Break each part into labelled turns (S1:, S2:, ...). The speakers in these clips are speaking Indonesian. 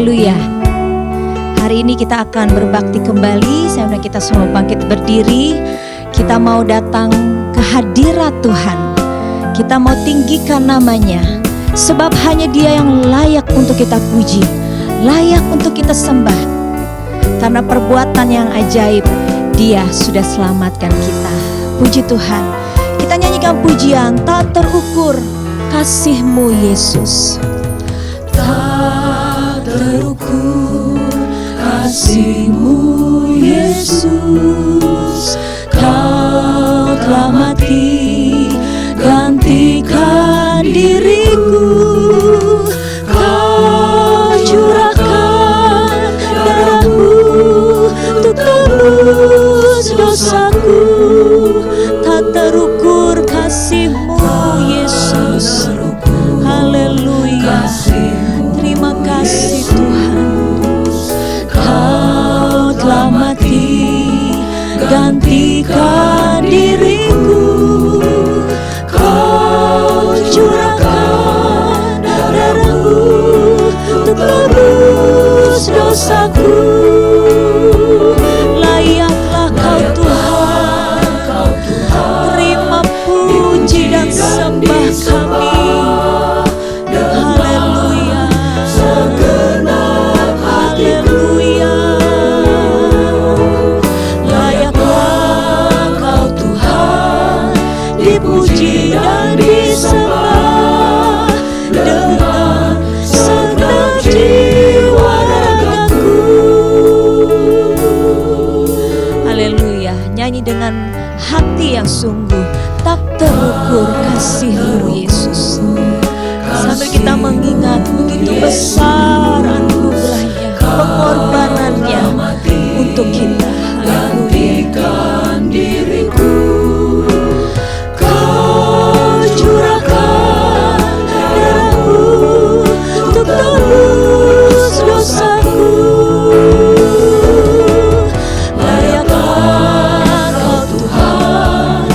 S1: Haleluya. Hari ini kita akan berbakti kembali. Saya undang kita semua bangkit berdiri. Kita mau datang ke hadirat Tuhan. Kita mau tinggikan namanya. Sebab hanya Dia yang layak untuk kita puji, layak untuk kita sembah. Karena perbuatan yang ajaib, Dia sudah selamatkan kita. Puji Tuhan. Kita nyanyikan pujian tak terukur kasih-Mu Yesus. Tak terukur kasih-Mu Yesus, Kau telah mati gantikan diriku. Kau curahkan darah-Mu untuk tebus dosaku. Tak terukur kasih-Mu Yesus. Haleluya. Terima kasih Tuhan. Kau telah mati gantikan diriku. Kau curahkan darah-Mu untuk tebus dosaku. Layaklah Kau Tuhan. Terima puji dan sembah kami. Haleluya. Haleluya. Layaklah Kau Tuhan, dipuji dan disembah dengan segenap jiwa ragaku. Haleluya. Nyanyi dengan hati yang sungguh. Tak terukur kasih-Mu Yesus. Sambil kita mengingat begitu besar anugerahnya, pengorbanannya untuk kita. Gantikan diriku. Kau curahkan darah-Mu untuk tebus dosaku. Layaklah Kau Tuhan,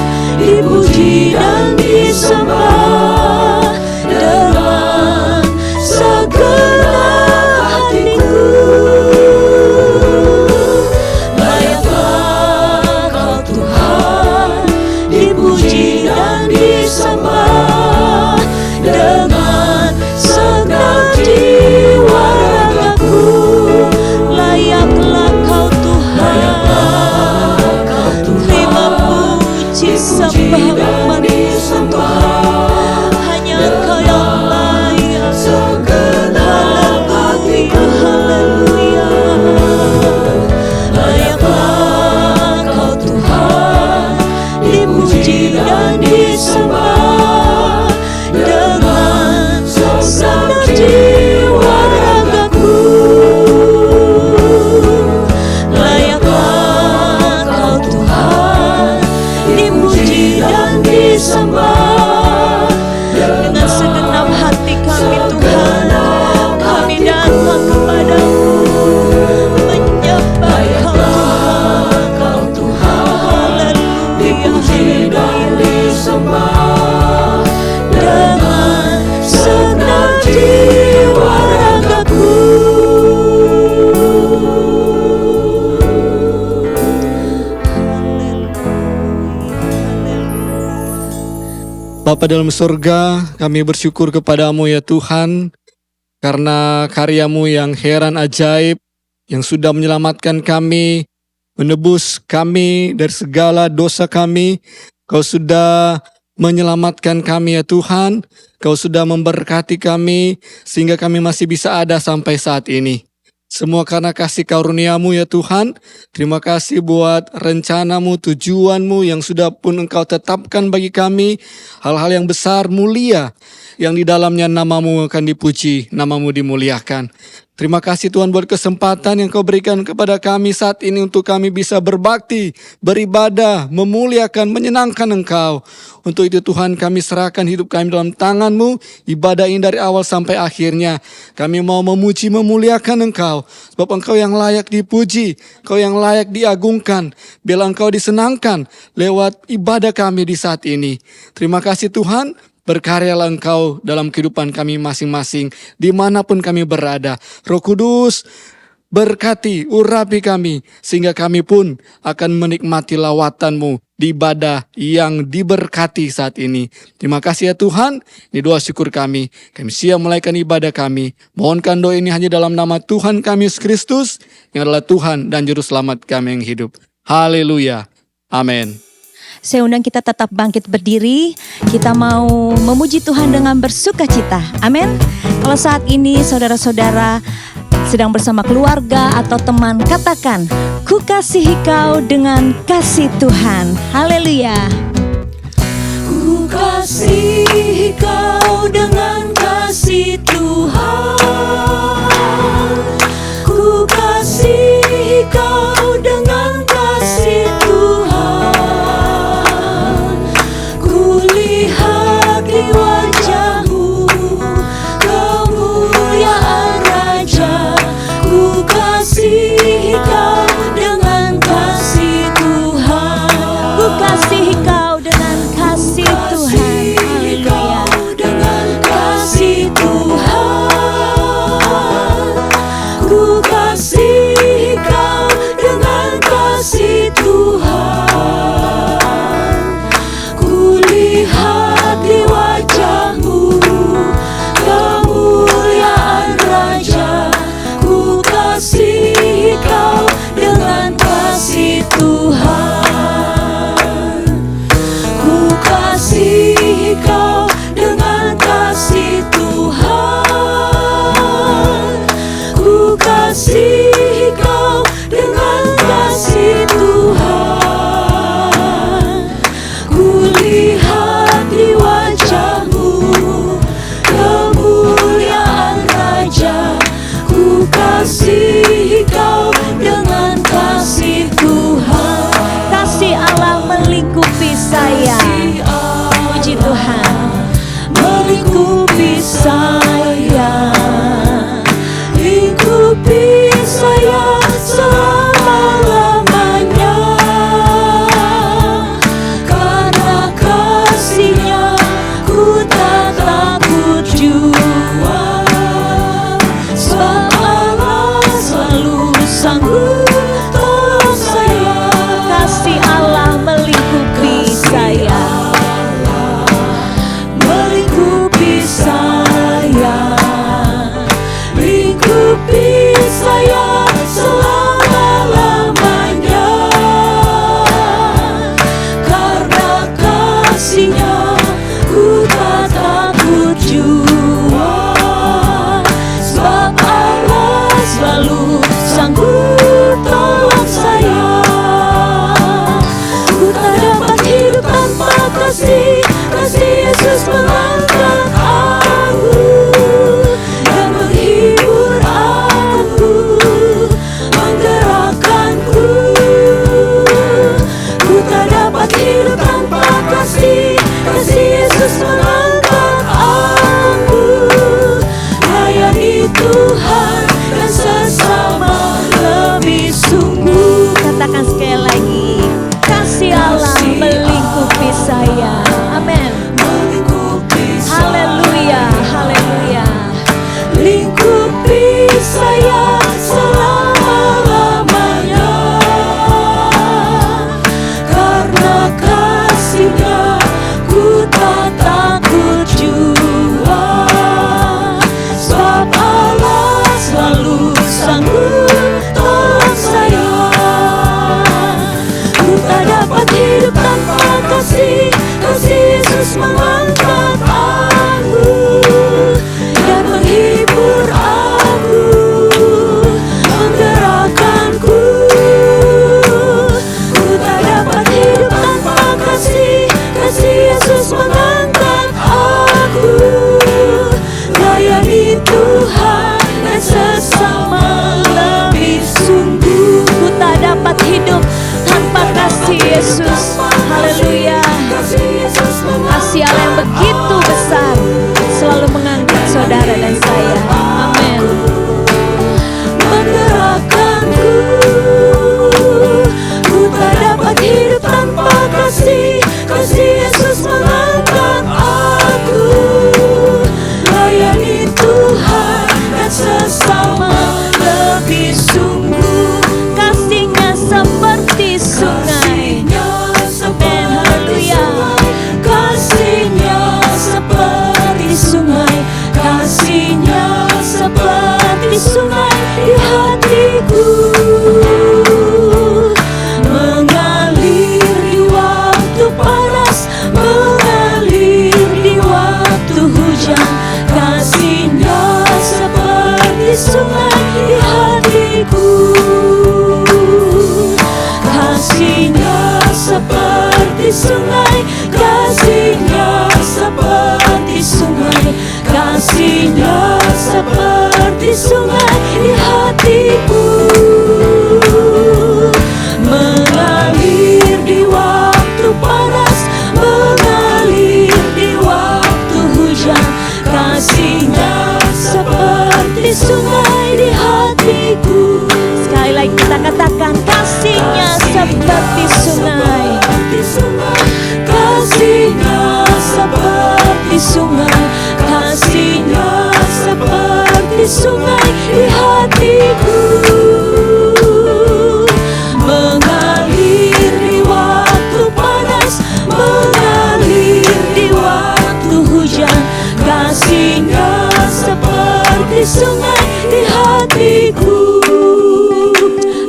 S1: dipuji dan disembah dengan segenap hatiku. Layaklah Kau Tuhan, dipuji dan disembah dengan segenap jiwa ragaku. Layaklah Kau Tuhan, terima puji sembah umat Tuhan. Hanya Engkau yang layak. Haleluya, haleluya. Layaklah Kau Tuhan, dipuji dan disembah dengan segenap jiwa ragaku. Layaklah Kau Tuhan, dipuji dan disembah dengan segenap hati kami Tuhan. Kami datang kepadamu menyembah Kau Tuhan. Haleluya, haleluya. Dengan segenap jiwa ragaku.
S2: Bapa dalam surga, kami bersyukur kepadamu ya Tuhan, karena karya-Mu yang heran ajaib, yang sudah menyelamatkan kami, menebus kami dari segala dosa kami. Kau sudah menyelamatkan kami ya Tuhan, Kau sudah memberkati kami, sehingga kami masih bisa ada sampai saat ini. Semua karena kasih karunia-Mu ya Tuhan. Terima kasih buat rencana-Mu, tujuan-Mu yang sudah pun Engkau tetapkan bagi kami. Hal-hal yang besar, mulia, yang di dalamnya nama-Mu akan dipuji, nama-Mu dimuliakan. Terima kasih Tuhan buat kesempatan yang Kau berikan kepada kami saat ini untuk kami bisa berbakti, beribadah, memuliakan, menyenangkan Engkau. Untuk itu Tuhan, kami serahkan hidup kami dalam tangan-Mu, ibadah ini dari awal sampai akhirnya. Kami mau memuji, memuliakan Engkau, sebab Engkau yang layak dipuji, Engkau yang layak diagungkan. Biarlah Engkau disenangkan lewat ibadah kami di saat ini. Terima kasih Tuhan. Berkaryalah Engkau dalam kehidupan kami masing-masing, dimanapun kami berada. Roh Kudus, berkati, urapi kami, sehingga kami pun akan menikmati lawatan-Mu di ibadah yang diberkati saat ini. Terima kasih ya Tuhan, ini doa syukur kami. Kami siap mulaikan ibadah kami. Mohonkan doa ini hanya dalam nama Tuhan kami Yesus Kristus, yang adalah Tuhan dan Juru Selamat kami yang hidup. Haleluya. Amin.
S1: Saya undang kita tetap bangkit berdiri. Kita mau memuji Tuhan dengan bersuka cita. Amin. Kalau saat ini saudara-saudara sedang bersama keluarga atau teman, katakan, ku kasihi kau dengan kasih Tuhan. Haleluya.
S3: Ku kasihi kau dengan kasih Tuhan. Ku kasihi kau dengan kasih Tuhan. Ku lihat di wajah-Mu kemuliaan Raja. Ku kasihi kau dengan kasih Tuhan.
S1: Ku kasihi kau dengan kasih Tuhan. Haleluya.
S3: Dengan kasih Tuhan. Ku kasihi kau dengan kasih Tuhan. Ku lihat di wajah-Mu kemuliaan Raja. Ku kasihi kau dengan kasih Tuhan. Ku kasihi kau dengan kasih Tuhan. Ku kasihi kau dengan kasih Tuhan. Ku lihat di wajah-Mu kemuliaan Raja. Ku kasihi kau dengan kasih Tuhan.
S1: Kasih Allah melingkupi saya. Puji Tuhan.
S3: Melingkupi saya, lingkupi saya selama-lamanya. Karena kasih-Nya ku tak takut jua. Sebab Allah selalu sanggup tolong saya.
S1: Kasih Allah melingkupi saya.
S3: Melingkupi saya, lingkupi saya selama-lamanya. Karena kasih-Nya ku tak takut jua. Sebab Allah selalu sanggup tolong saya. Ku tak dapat hidup tanpa kasih. Kasih Yesus mengangkat aku dan menghibur aku, menggerakkanku. Ku tak dapat hidup tanpa kasih. Kasih Yesus mengangkat aku, layani Tuhan dan sesama lebih sungguh.
S1: Katakan sekali lagi, kasih Allah melingkupi saya. Amin.
S3: Melingkupi
S1: Haleluya, haleluya.
S3: lingkupi saya selama-lamanya. Karena kasih-Nya ku tak takut jua. Sebab Allah selalu sanggup tolong saya. sungai, kasih-Nya seperti sungai, kasih-Nya seperti sungai di hatiku, mengalir di waktu panas, mengalir di waktu hujan, kasih-Nya seperti sungai di hatiku.
S1: Sekali lagi kita katakan, kasih-Nya seperti sungai,
S3: kasih-Nya seperti sungai, kasih-Nya seperti sungai di hatiku, mengalir di waktu panas, mengalir di waktu hujan, kasih-Nya seperti sungai di hatiku.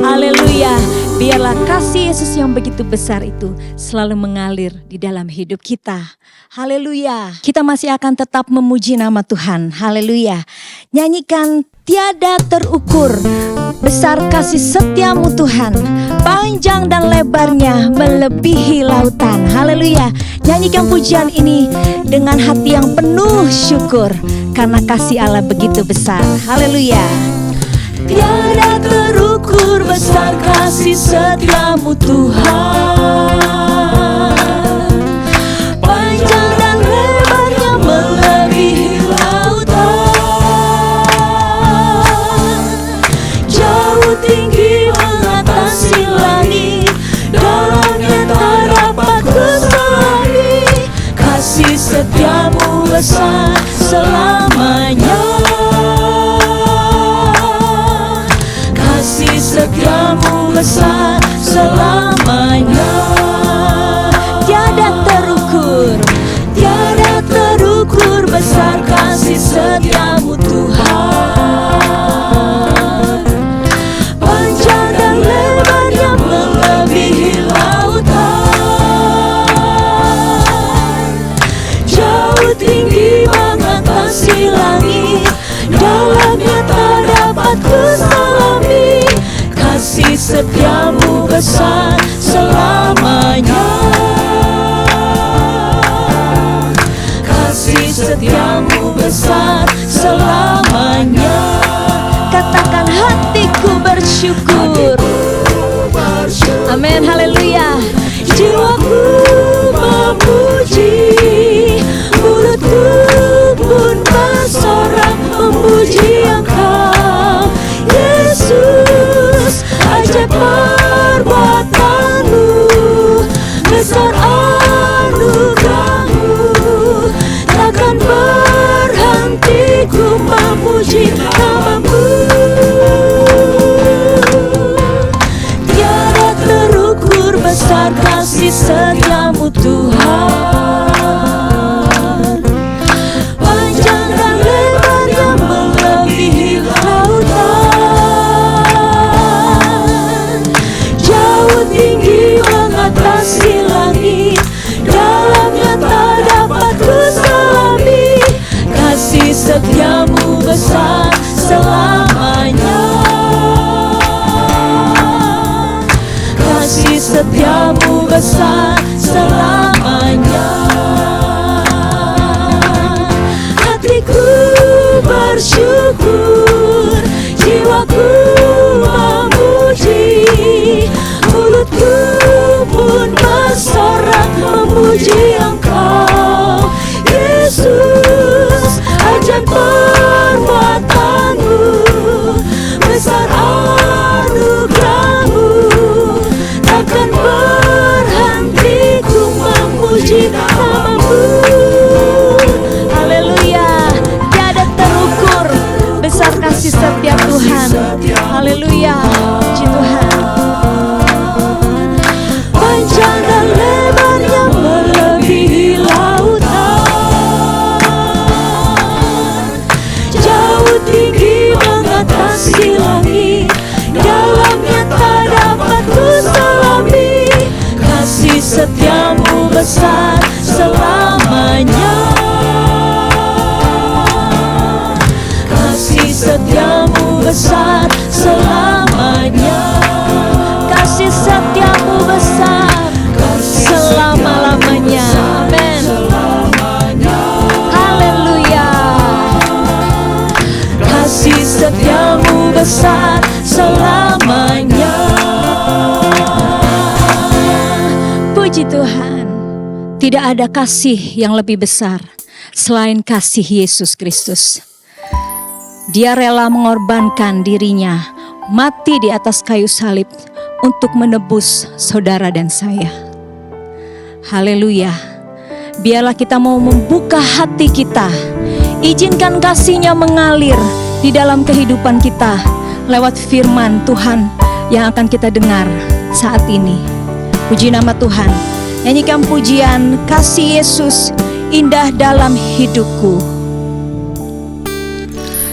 S1: Haleluya. Biarlah kasih Yesus yang begitu besar itu selalu mengalir di dalam hidup kita. Haleluya. Kita masih akan tetap memuji nama Tuhan. Haleluya. Nyanyikan, tiada terukur besar kasih setiamu Tuhan, panjang dan lebarnya melebihi lautan. Haleluya. Nyanyikan pujian ini dengan hati yang penuh syukur karena kasih Allah begitu besar. Haleluya.
S3: Tiada terukur besar kasih setiamu Tuhan, panjang dan lebarnya melebihi lautan, jauh tinggi mengatasi langit, dalamnya tak dapat kuselami, kasih setiamu besar selamanya, setiamu besar selamanya.
S1: Tiada terukur,
S3: tiada terukur besar kasih setiamu Tuhan, panjang dan lebarnya melebihi lautan, jauh tinggi mengatasi langit, dalamnya tak dapat kuselami, kasih setiamu besar selamanya, kasih setiamu besar selamanya.
S1: katakan hatiku bersyukur. Amin, haleluya.
S3: Jiwaku memuji, mulutku pun bersorak memuji Engkau, Yesus. Ajaib perbuatanmu, besar anugerahmu, takkan berhenti ku memuji namamu. Tiada terukur besar kasih setiamu Tuhan, panjang dan lebarnya melebihi lautan, jauh tinggi mengatasi langit, dalamnya tak dapat kuselami, kasih setiamu besar selamanya, kasih setiamu besar selamanya. Hatiku bersyukur, jiwaku memuji, mulutku pun bersorak memuji Engkau, Yesus. Ajaib perbuatanmu, besar anugerahmu, takkan berhenti ku memuji namamu.
S1: Haleluya. Tiada terukur besar Puji Tuhan. Tidak ada kasih yang lebih besar selain kasih Yesus Kristus. Dia rela mengorbankan dirinya, mati di atas kayu salib untuk menebus saudara dan saya. Haleluya. Biarlah kita mau membuka hati kita. Izinkan kasih-Nya mengalir di dalam kehidupan kita lewat firman Tuhan yang akan kita dengar saat ini. Puji nama Tuhan. Nyanyikan pujian kasih Yesus indah dalam hidupku.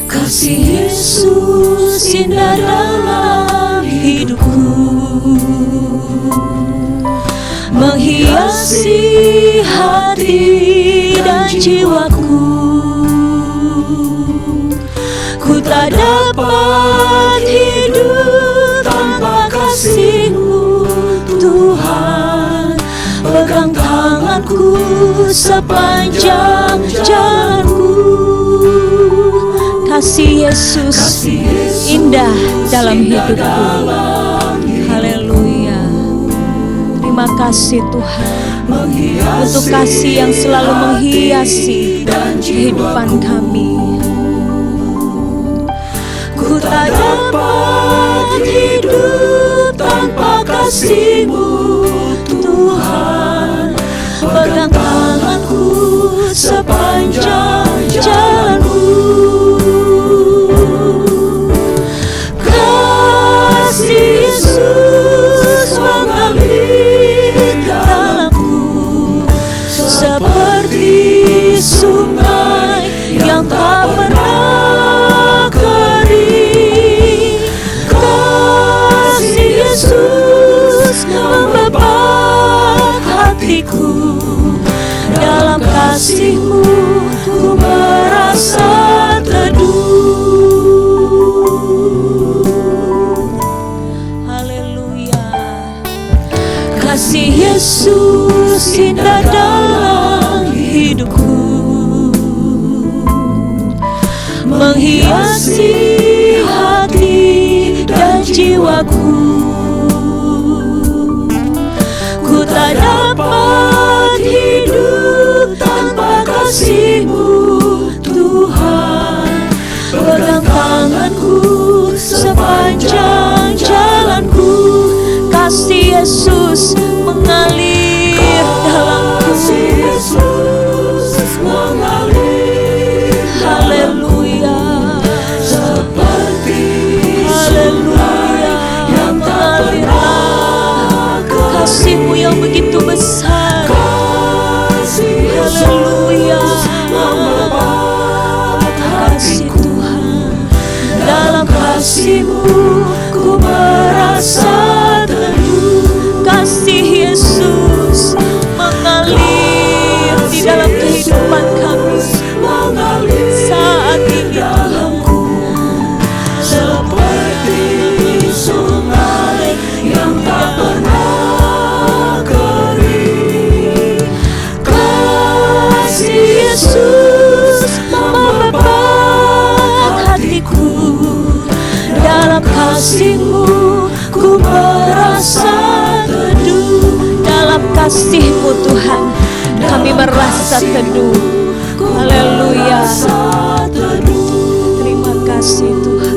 S3: Kasih Yesus indah dalam hidupku, menghiasi hati dan jiwaku. Ku tak dapat hidup tanpa kasih-Mu, Tuhan. Pegang tanganku sepanjang jalanku.
S1: Kasih Yesus indah dalam hidupku. Haleluya. Terima kasih Tuhan untuk kasih yang selalu menghiasi kehidupan kami.
S3: Ku tak dapat hidup tanpa kasih-Mu, Tuhan. Pegang tanganku sepanjang jalanku. Kasih Yesus mengalir dalamku seperti sungai yang tak pernah kering. Kasih Yesus membebak hatiku. Dalam kasih-Mu ku merasa teduh.
S1: Haleluya.
S3: Kasih Yesus indah dalam hidupku, menghiasi hati dan jiwaku. Ku tak dapat hidup tanpa kasih-Mu, Tuhan. Pegang tanganku sepanjang jalanku.
S1: Kasih Yesus mengalir dalamku.
S3: Kasih Yesus mengalir.
S1: Haleluya.
S3: Seperti
S1: Haleluya.
S3: yang tak pernah
S1: Kasih-Mu yang begitu besar.
S3: kasih
S1: Haleluya.
S3: membebak
S1: Kasih
S3: hatiku.
S1: Tuhan.
S3: Dalam kasih-Mu ku merasa teduh.
S1: Kasih Yesus mengalir di dalam kehidupan kami
S3: Mengalir
S1: saat ini
S3: dalamku seperti sungai yang tak pernah kering. Kasih Yesus membebak hatiku. Dalam kasih-Mu ku merasa teduh.
S1: dalam kasih-Mu Tuhan kami merasa teduh. Haleluya. Terima kasih Tuhan.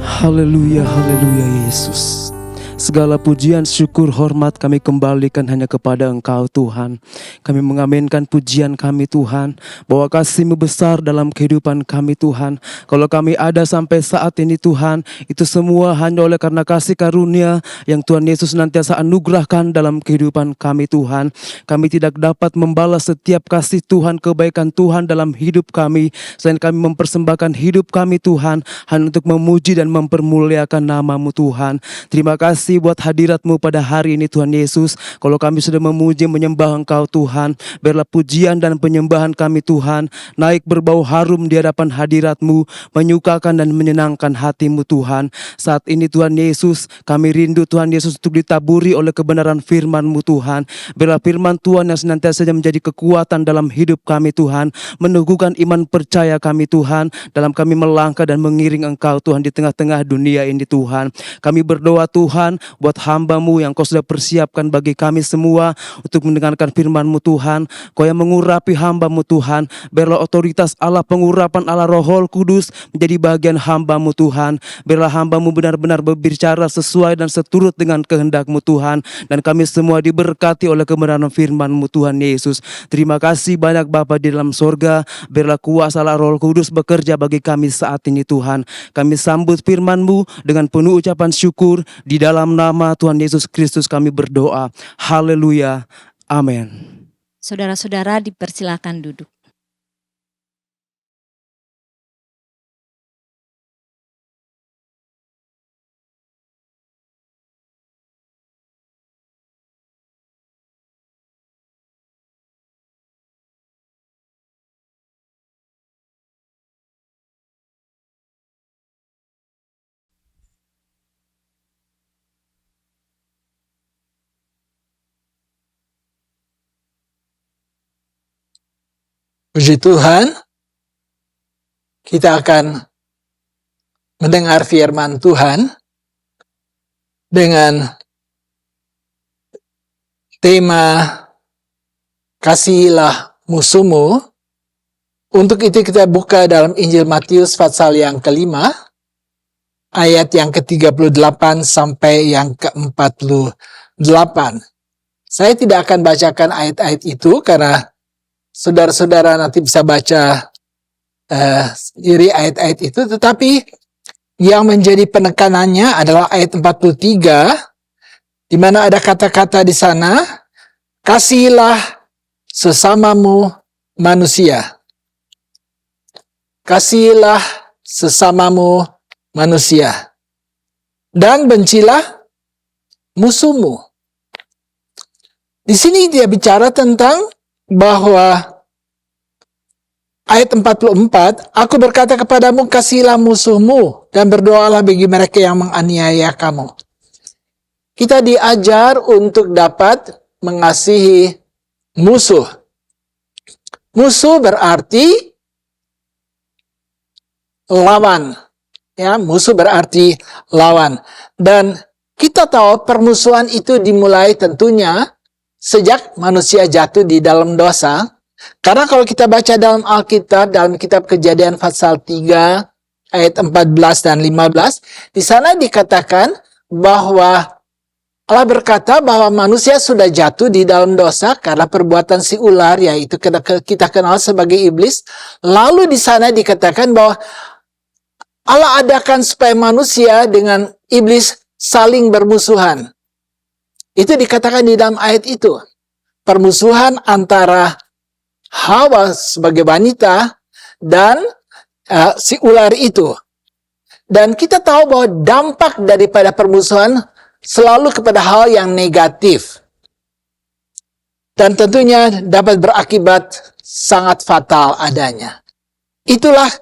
S4: Haleluya, haleluya Yesus. Segala pujian, syukur, hormat kami kembalikan hanya kepada Engkau Tuhan. Kami mengaminkan pujian kami Tuhan, bahwa kasih-Mu besar dalam kehidupan kami Tuhan. Kalau kami ada sampai saat ini Tuhan, itu semua hanya oleh karena kasih karunia yang Tuhan Yesus nantiasa anugerahkan dalam kehidupan kami Tuhan. Kami tidak dapat membalas setiap kasih Tuhan, kebaikan Tuhan dalam hidup kami, selain kami mempersembahkan hidup kami Tuhan, hanya untuk memuji dan mempermuliakan nama-Mu Tuhan. Terima kasih kasih buat hadirat-Mu pada hari ini Tuhan Yesus. Kalau kami sudah memuji menyembah Engkau Tuhan, biarlah pujian dan penyembahan kami Tuhan naik berbau harum di hadapan hadirat-Mu, menyukakan dan menyenangkan hati-Mu Tuhan. Saat ini Tuhan Yesus, kami rindu Tuhan Yesus untuk ditaburi oleh kebenaran firman-Mu Tuhan. Biarlah firman Tuhan yang senantiasa menjadi kekuatan dalam hidup kami Tuhan, meneguhkan iman percaya kami Tuhan, dalam kami melangkah dan mengiring Engkau Tuhan di tengah-tengah dunia ini Tuhan. Kami berdoa Tuhan buat hamba-Mu yang Kau sudah persiapkan bagi kami semua untuk mendengarkan firman-Mu Tuhan. Kau yang mengurapi hamba-Mu Tuhan, biarlah otoritas Allah, pengurapan Allah Roh Kudus menjadi bagian hamba-Mu Tuhan. Biarlah hamba-Mu benar-benar berbicara sesuai dan seturut dengan kehendak-Mu Tuhan, dan kami semua diberkati oleh kebenaran firman-Mu Tuhan Yesus. Terima kasih banyak Bapa di dalam sorga. Biarlah kuasa Allah Roh Kudus bekerja bagi kami saat ini Tuhan. Kami sambut firman-Mu dengan penuh ucapan syukur. Di dalam nama Tuhan Yesus Kristus kami berdoa. Haleluya. Amin.
S1: Saudara-saudara dipersilakan duduk.
S5: Puji Tuhan, kita akan mendengar firman Tuhan dengan tema Kasihilah musuhmu. Untuk itu kita buka dalam Injil Matius pasal yang kelima, ayat yang ke-38 sampai yang ke-48. Saya tidak akan bacakan ayat-ayat itu karena saudara-saudara nanti bisa baca sendiri ayat-ayat itu, tetapi yang menjadi penekanannya adalah ayat 43, di mana ada kata-kata di sana, kasihilah sesamamu manusia. Kasihilah sesamamu manusia. Dan bencilah musuhmu. Di sini dia bicara tentang bahwa ayat 44, aku berkata kepadamu, kasihilah musuhmu dan berdoalah bagi mereka yang menganiaya kamu. Kita diajar untuk dapat mengasihi musuh. Musuh berarti lawan. Ya, musuh berarti lawan. Dan kita tahu permusuhan itu dimulai tentunya sejak manusia jatuh di dalam dosa. Karena kalau kita baca dalam Alkitab, dalam kitab Kejadian pasal 3, ayat 14 dan 15, di sana dikatakan bahwa Allah berkata bahwa manusia sudah jatuh di dalam dosa karena perbuatan si ular, yaitu kita kenal sebagai iblis. Lalu di sana dikatakan bahwa Allah adakan supaya manusia dengan iblis saling bermusuhan. Itu dikatakan di dalam ayat itu. Permusuhan antara Hawa sebagai wanita dan si ular itu. Dan kita tahu bahwa dampak daripada permusuhan selalu kepada hal yang negatif. Dan tentunya dapat berakibat sangat fatal adanya. Itulah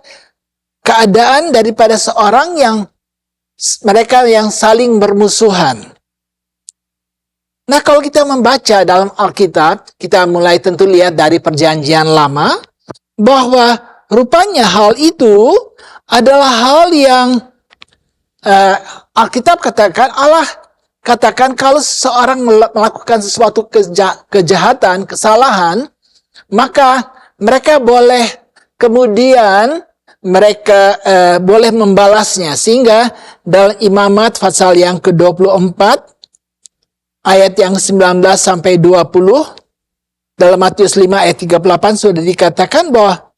S5: keadaan daripada seorang mereka yang saling bermusuhan. Nah, kalau kita membaca dalam Alkitab, kita mulai tentu lihat dari Perjanjian Lama, bahwa rupanya hal itu adalah hal yang Alkitab katakan, Allah katakan kalau seseorang melakukan sesuatu kejahatan, kesalahan, maka mereka boleh kemudian boleh membalasnya. Sehingga dalam Imamat pasal yang ke-24, ayat yang 19 sampai 20, dalam Matius 5 ayat 38 sudah dikatakan bahwa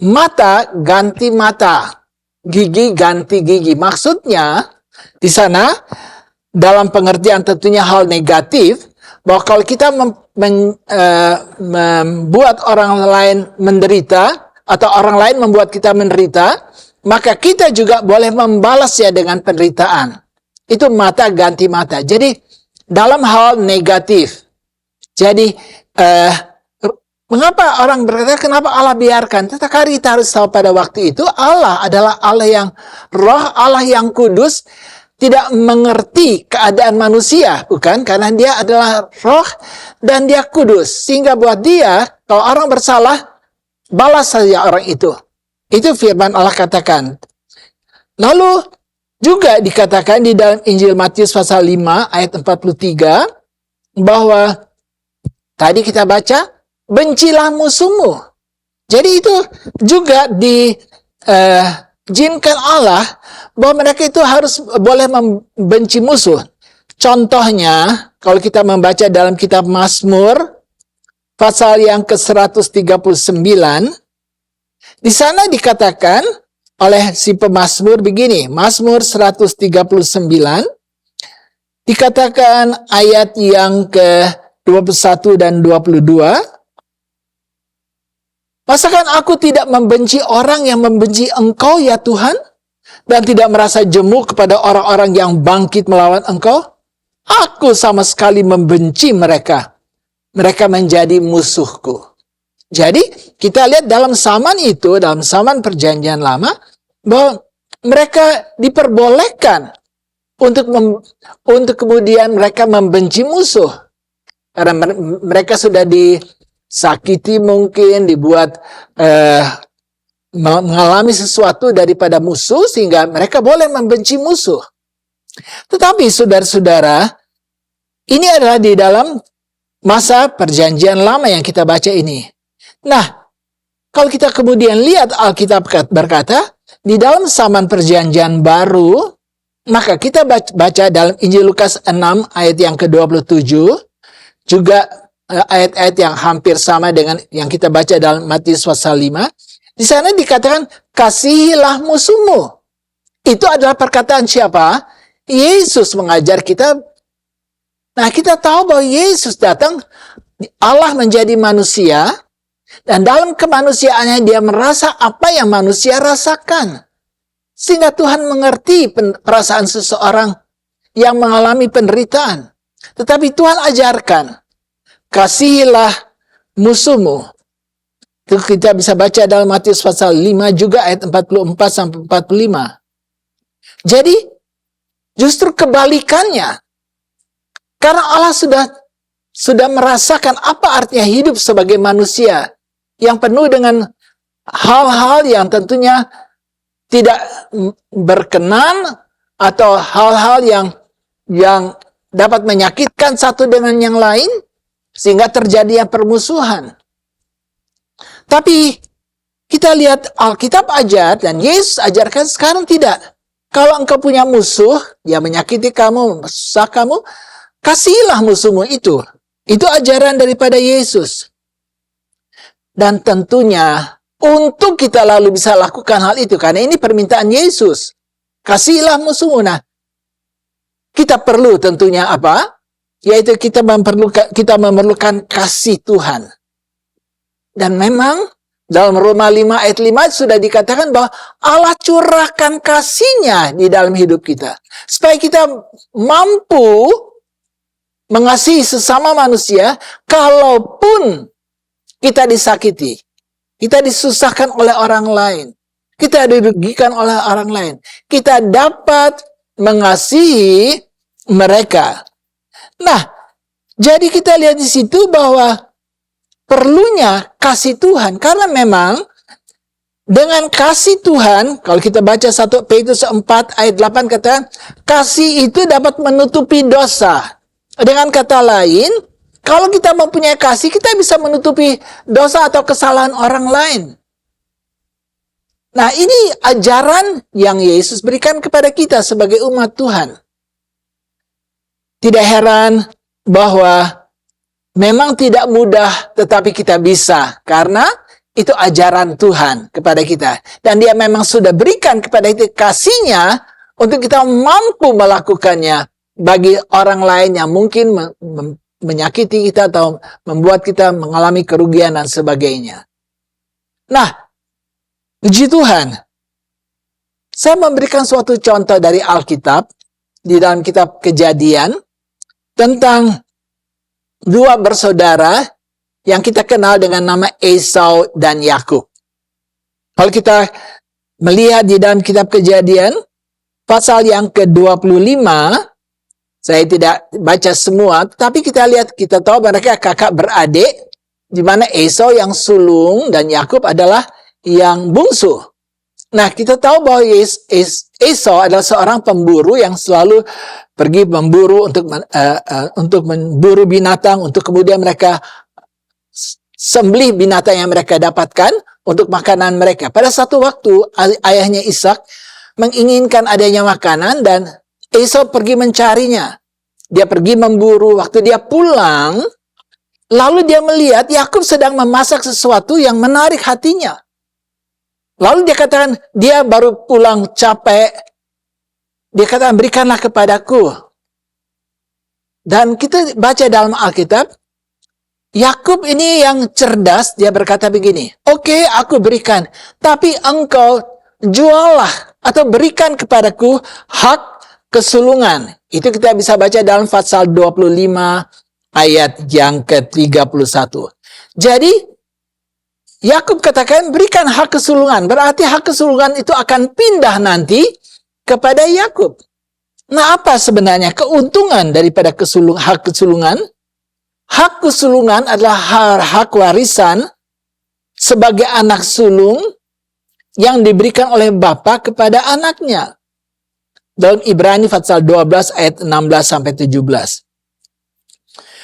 S5: mata ganti mata, gigi ganti gigi. Maksudnya di sana dalam pengertian tentunya hal negatif, bahwa kalau kita membuat orang lain menderita atau orang lain membuat kita menderita, maka kita juga boleh membalasnya dengan penderitaan. itu mata ganti mata. Jadi dalam hal negatif. Jadi mengapa orang berkata kenapa Allah biarkan? Tetapi kita harus tahu pada waktu itu Allah adalah Allah yang roh, Allah yang kudus, tidak mengerti keadaan manusia, bukan? Karena dia adalah roh dan dia kudus. Sehingga buat dia, kalau orang bersalah, balas saja orang itu. Itu firman Allah katakan. Lalu juga dikatakan di dalam Injil Matius pasal 5 ayat 43 bahwa tadi kita baca, bencilah musuhmu. Jadi itu juga diizinkan Allah bahwa mereka itu harus boleh membenci musuh. Contohnya, kalau kita membaca dalam kitab Mazmur, pasal yang ke-139, di sana dikatakan oleh si pemazmur begini, Mazmur 139, dikatakan ayat yang ke-21 dan 22, masakan aku tidak membenci orang yang membenci Engkau ya Tuhan, dan tidak merasa jemu kepada orang-orang yang bangkit melawan Engkau? Aku sama sekali membenci mereka. Mereka menjadi musuhku. Jadi kita lihat dalam zaman itu, dalam zaman perjanjian lama, bahwa mereka diperbolehkan untuk kemudian mereka membenci musuh. Karena mereka sudah disakiti mungkin, dibuat mengalami sesuatu daripada musuh, sehingga mereka boleh membenci musuh. Tetapi saudara-saudara, ini adalah di dalam masa perjanjian lama yang kita baca ini. Nah, kalau kita kemudian lihat Alkitab berkata, di dalam zaman perjanjian baru, maka kita baca dalam Injil Lukas 6 ayat yang ke-27, juga ayat-ayat yang hampir sama dengan yang kita baca dalam Matius pasal 5. Di sana dikatakan, kasihilah musuhmu. Itu adalah perkataan siapa? Yesus mengajar kita. Nah, kita tahu bahwa Yesus datang, Allah menjadi manusia, dan dalam kemanusiaannya dia merasa apa yang manusia rasakan. Sehingga Tuhan mengerti perasaan seseorang yang mengalami penderitaan. Tetapi Tuhan ajarkan, kasihilah musuhmu. Itu kita bisa baca dalam Matius pasal 5 juga ayat 44 sampai 45. Jadi justru kebalikannya. Karena Allah sudah merasakan apa artinya hidup sebagai manusia yang penuh dengan hal-hal yang tentunya tidak berkenan atau hal-hal yang dapat menyakitkan satu dengan yang lain sehingga terjadinya permusuhan. Tapi kita lihat Alkitab ajar dan Yesus ajarkan sekarang tidak. Kalau engkau punya musuh yang menyakiti kamu, susah kamu, kasihilah musuhmu itu. Itu ajaran daripada Yesus. Dan tentunya untuk kita lalu bisa lakukan hal itu, karena ini permintaan Yesus. Kasihilah musuhmu. Nah, kita perlu tentunya apa? Yaitu kita memerlukan kasih Tuhan. Dan memang dalam Roma 5 ayat 5 sudah dikatakan bahwa Allah curahkan kasih-Nya di dalam hidup kita. Supaya kita mampu mengasihi sesama manusia kalaupun kita disakiti. Kita disusahkan oleh orang lain. Kita dirugikan oleh orang lain. Kita dapat mengasihi mereka. Nah, jadi kita lihat di situ bahwa perlunya kasih Tuhan. Karena memang dengan kasih Tuhan, kalau kita baca 1 Petrus 4 ayat 8 kata, kasih itu dapat menutupi dosa. Dengan kata lain, kalau kita mempunyai kasih, kita bisa menutupi dosa atau kesalahan orang lain. Nah, ini ajaran yang Yesus berikan kepada kita sebagai umat Tuhan. Tidak heran bahwa memang tidak mudah, tetapi kita bisa. Karena itu ajaran Tuhan kepada kita. Dan dia memang sudah berikan kepada kita kasih-Nya untuk kita mampu melakukannya bagi orang lain yang mungkin menyakiti kita atau membuat kita mengalami kerugian dan sebagainya. Nah, puji Tuhan. Saya memberikan suatu contoh dari Alkitab di dalam kitab Kejadian tentang dua bersaudara yang kita kenal dengan nama Esau dan Yakub. Kalau kita melihat di dalam kitab Kejadian, pasal yang ke-25, saya tidak baca semua, tapi kita lihat, kita tahu mereka kakak beradik, di mana Esau yang sulung dan Yakub adalah yang bungsu. Nah, kita tahu bahwa Esau adalah seorang pemburu yang selalu pergi memburu untuk memburu binatang, untuk kemudian mereka sembelih binatang yang mereka dapatkan untuk makanan mereka. Pada satu waktu, ayahnya Ishak menginginkan adanya makanan dan Esau pergi mencarinya. Dia pergi memburu. Waktu dia pulang, lalu dia melihat Yakub sedang memasak sesuatu yang menarik hatinya. Lalu dia katakan, dia baru pulang capek. Dia katakan, berikanlah kepadaku. Dan kita baca dalam Alkitab, Yakub ini yang cerdas, dia berkata begini, oke, aku berikan, tapi engkau juallah atau berikan kepadaku hak kesulungan. Itu kita bisa baca dalam pasal 25 ayat yang ke-31. Jadi, Yakub katakan berikan hak kesulungan. Berarti hak kesulungan itu akan pindah nanti kepada Yakub. Nah, apa sebenarnya keuntungan daripada hak kesulungan? Hak kesulungan adalah hak warisan sebagai anak sulung yang diberikan oleh bapa kepada anaknya. Dalam Ibrani pasal 12 ayat 16 sampai 17.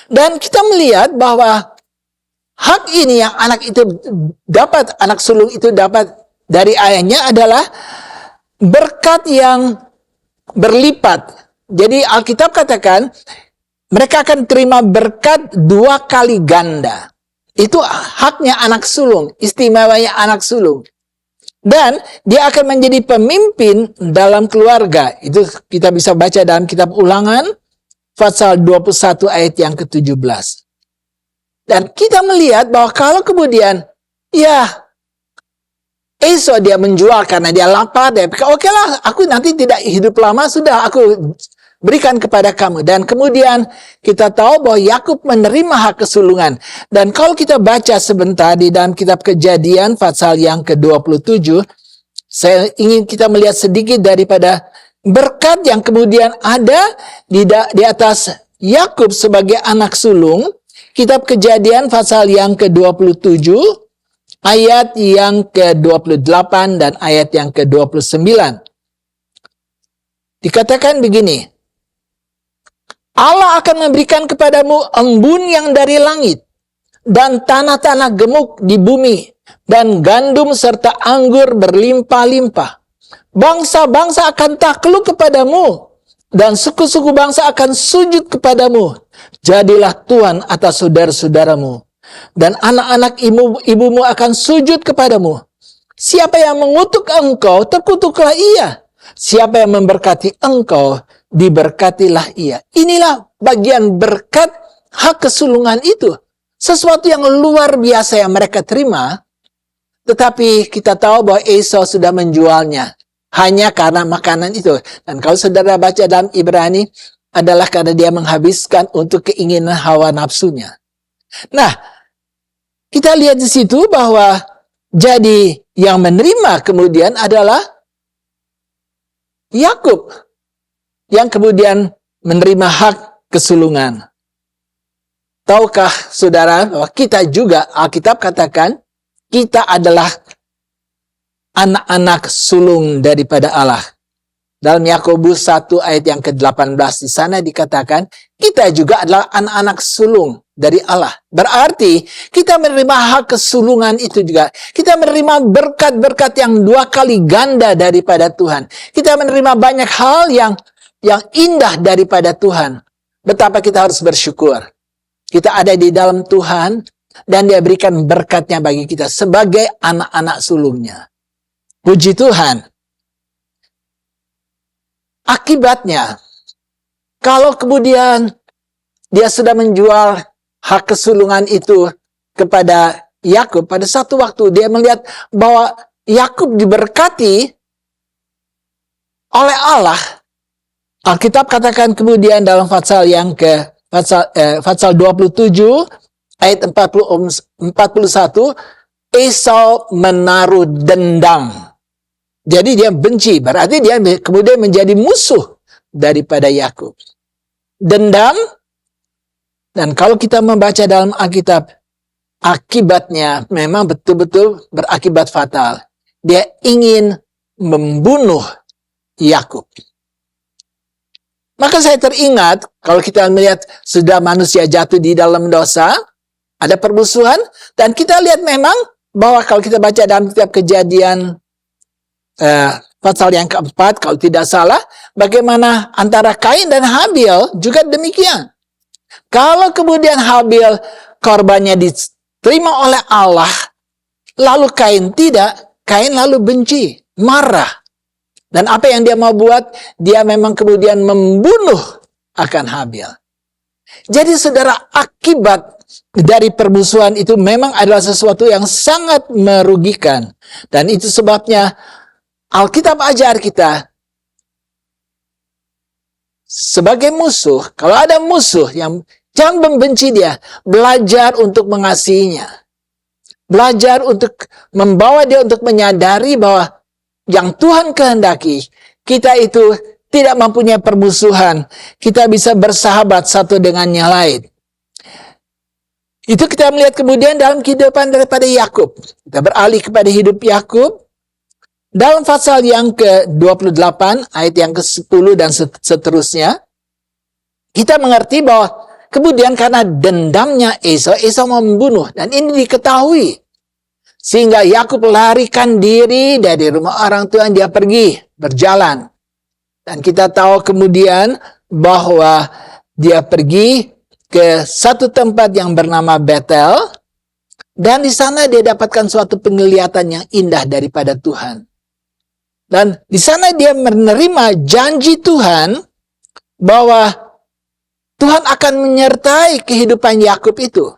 S5: Dan kita melihat bahwa hak ini yang anak sulung itu dapat dari ayahnya adalah berkat yang berlipat. Jadi Alkitab katakan mereka akan terima berkat 2 kali ganda. Itu haknya anak sulung, istimewanya anak sulung. Dan dia akan menjadi pemimpin dalam keluarga. Itu kita bisa baca dalam kitab Ulangan pasal 21 ayat yang ke-17. Dan kita melihat bahwa kalau kemudian, Esau dia menjual karena dia lapar, dia pikir, oke lah, aku nanti tidak hidup lama, sudah aku berikan kepada kamu. Dan kemudian kita tahu bahwa Yakub menerima hak kesulungan. Dan kalau kita baca sebentar di dalam kitab Kejadian pasal yang ke-27, saya ingin kita melihat sedikit daripada berkat yang kemudian ada di atas Yakub sebagai anak sulung. Kitab Kejadian pasal yang ke-27, ayat yang ke-28 dan ayat yang ke-29. Dikatakan begini, Allah akan memberikan kepadamu embun yang dari langit, dan tanah-tanah gemuk di bumi, dan gandum serta anggur berlimpah-limpah. Bangsa-bangsa akan takluk kepadamu, dan suku-suku bangsa akan sujud kepadamu. Jadilah Tuhan atas saudara-saudaramu, dan anak-anak ibumu akan sujud kepadamu. Siapa yang mengutuk engkau, terkutuklah ia. Siapa yang memberkati engkau, diberkatilah ia. Inilah bagian berkat hak kesulungan itu. Sesuatu yang luar biasa yang mereka terima, tetapi kita tahu bahwa Esau sudah menjualnya hanya karena makanan itu. Dan kalau saudara baca dalam Ibrani, adalah karena dia menghabiskan untuk keinginan hawa nafsunya. Nah, kita lihat di situ bahwa jadi yang menerima kemudian adalah Yakub yang kemudian menerima hak kesulungan. Tahukah saudara bahwa kita juga, Alkitab katakan, kita adalah anak-anak sulung daripada Allah. Dalam Yakobus 1 ayat yang ke-18 di sana dikatakan, kita juga adalah anak-anak sulung dari Allah. Berarti kita menerima hak kesulungan itu juga. Kita menerima berkat-berkat yang 2 kali ganda daripada Tuhan. Kita menerima banyak hal yang indah daripada Tuhan. Betapa kita harus bersyukur. Kita ada di dalam Tuhan dan Dia berikan berkatnya bagi kita sebagai anak-anak sulungnya. Puji Tuhan. Akibatnya, kalau kemudian dia sudah menjual hak kesulungan itu kepada Yakub, pada satu waktu dia melihat bahwa Yakub diberkati oleh Allah. Alkitab katakan kemudian dalam pasal 27 ayat 41, Esau menaruh dendam. Jadi dia benci, berarti dia kemudian menjadi musuh daripada Yakub. Dendam, dan kalau kita membaca dalam Alkitab, akibatnya memang betul-betul berakibat fatal. Dia ingin membunuh Yakub. Maka saya teringat, kalau kita melihat sudah manusia jatuh di dalam dosa, ada permusuhan, dan kita lihat memang bahwa kalau kita baca dalam kitab Kejadian pasal yang keempat, kalau tidak salah, bagaimana antara Kain dan Habil juga demikian. Kalau kemudian Habil korbannya diterima oleh Allah, lalu Kain tidak, Kain lalu benci, marah. Dan apa yang dia mau buat, dia memang kemudian membunuh akan Habil. Jadi saudara, akibat dari permusuhan itu memang adalah sesuatu yang sangat merugikan. Dan itu sebabnya Alkitab ajar kita, sebagai musuh, kalau ada musuh yang jangan membenci dia, belajar untuk mengasihinya. Belajar untuk membawa dia untuk menyadari bahwa yang Tuhan kehendaki, kita itu tidak mempunyai permusuhan. Kita bisa bersahabat satu dengan yang lain. Itu kita melihat kemudian dalam kehidupan daripada Yakub. Kita beralih kepada hidup Yakub. Dalam pasal yang ke-28, ayat yang ke-10 dan seterusnya, kita mengerti bahwa kemudian karena dendamnya Esau mau membunuh. Dan ini diketahui. Sehingga Yakub larikan diri dari rumah orang tua, dia pergi, berjalan. Dan kita tahu kemudian bahwa dia pergi ke satu tempat yang bernama Betel. Dan di sana dia dapatkan suatu penglihatan yang indah daripada Tuhan. Dan di sana dia menerima janji Tuhan bahwa Tuhan akan menyertai kehidupan Yakub itu.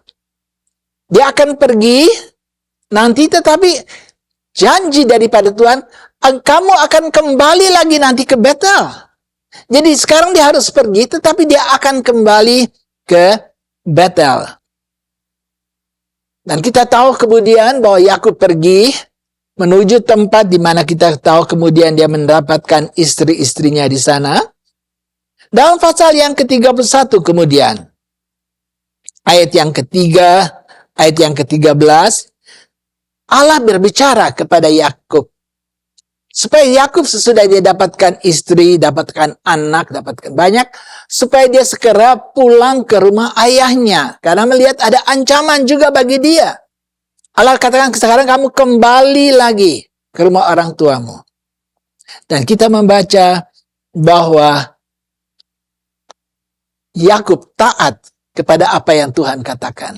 S5: Dia akan pergi nanti, tetapi janji daripada Tuhan, kamu akan kembali lagi nanti ke Betel. Jadi sekarang dia harus pergi, tetapi dia akan kembali ke Betel. Dan kita tahu kemudian bahwa Yakub pergi menuju tempat di mana kita tahu kemudian dia mendapatkan istri-istrinya di sana. Dalam pasal yang ke-31 kemudian, ayat yang ketiga, ayat yang ke-13, Allah berbicara kepada Yakub supaya Yakub sesudah dia dapatkan istri, dapatkan anak, dapatkan banyak, supaya dia segera pulang ke rumah ayahnya karena melihat ada ancaman juga bagi dia. Allah katakan, sekarang kamu kembali lagi ke rumah orang tuamu. Dan kita membaca bahwa Yakub taat kepada apa yang Tuhan katakan.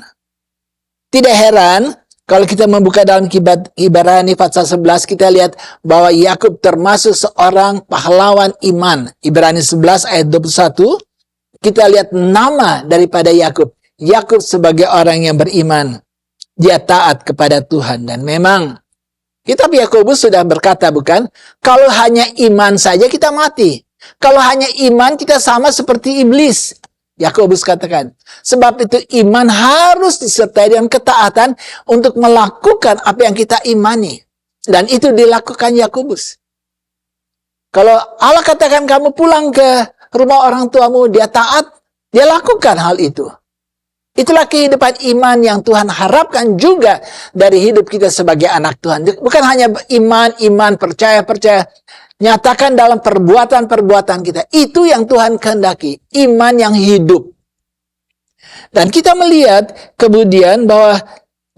S5: Tidak heran kalau kita membuka dalam Ibrani pasal 11, kita lihat bahwa Yakub termasuk seorang pahlawan iman. Ibrani 11 ayat 21, kita lihat nama daripada Yakub. Yakub sebagai orang yang beriman. Dia taat kepada Tuhan. Dan memang kitab Yakobus sudah berkata, bukan? Kalau hanya iman saja kita mati. Kalau hanya iman kita sama seperti iblis. Yakobus katakan. Sebab itu iman harus disertai dengan ketaatan untuk melakukan apa yang kita imani. Dan itu dilakukan Yakobus. Kalau Allah katakan kamu pulang ke rumah orang tuamu, dia taat, dia lakukan hal itu. Itulah kehidupan iman yang Tuhan harapkan juga dari hidup kita sebagai anak Tuhan. Bukan hanya iman, percaya. Nyatakan dalam perbuatan-perbuatan kita. Itu yang Tuhan kehendaki. Iman yang hidup. Dan kita melihat kemudian bahwa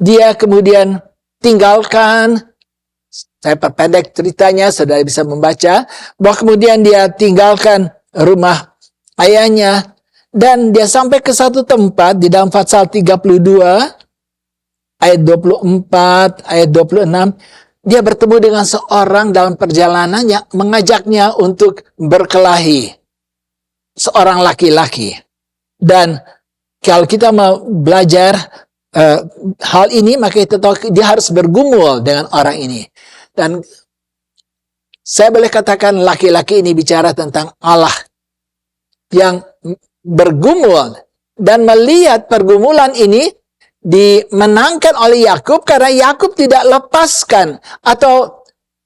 S5: dia kemudian tinggalkan, saya perpendek ceritanya, saudara bisa membaca, bahwa kemudian dia tinggalkan rumah ayahnya, dan dia sampai ke satu tempat di dalam pasal 32, ayat 24, ayat 26, dia bertemu dengan seorang dalam perjalanan yang mengajaknya untuk berkelahi. Seorang laki-laki. Dan kalau kita mau belajar hal ini, maka kita tahu dia harus bergumul dengan orang ini. Dan saya boleh katakan laki-laki ini bicara tentang Allah yang bergumul, dan melihat pergumulan ini dimenangkan oleh Yakub karena Yakub tidak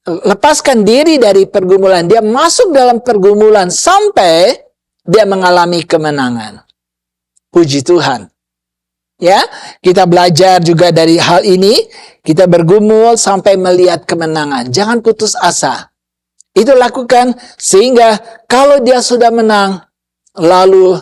S5: lepaskan diri dari pergumulan. Dia masuk dalam pergumulan sampai dia mengalami kemenangan. Puji Tuhan. Ya, kita belajar juga dari hal ini. Kita bergumul sampai melihat kemenangan. Jangan putus asa. Itu lakukan sehingga kalau dia sudah menang, lalu